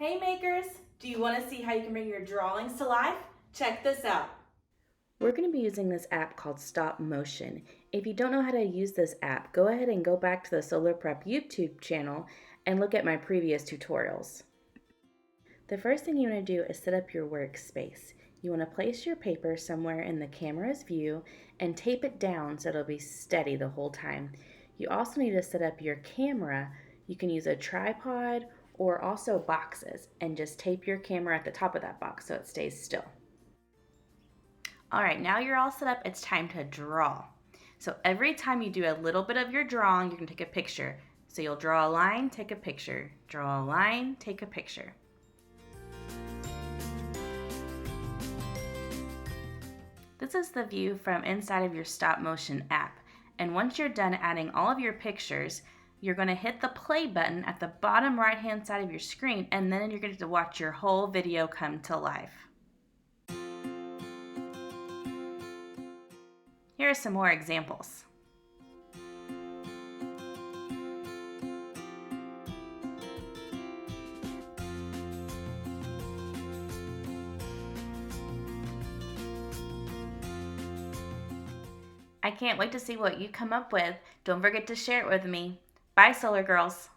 Hey makers, do you want to see how you can bring your drawings to life? Check this out. We're going to be using this app called Stop Motion. If you don't know how to use this app, go ahead and go back to the Solar Prep YouTube channel and look at my previous tutorials. The first thing you want to do is set up your workspace. You want to place your paper somewhere in the camera's view and tape it down so it'll be steady the whole time. You also need to set up your camera. You can use a tripod or also boxes and just tape your camera at the top of that box so it stays still. All right, now you're all set up, it's time to draw. So every time you do a little bit of your drawing, you're gonna take a picture. So you'll draw a line, take a picture. Draw a line, take a picture. This is the view from inside of your stop motion app. And once you're done adding all of your pictures, you're gonna hit the play button at the bottom right-hand side of your screen, and then you're going to watch your whole video come to life. Here are some more examples. I can't wait to see what you come up with. Don't forget to share it with me. Bye, Solar Girls.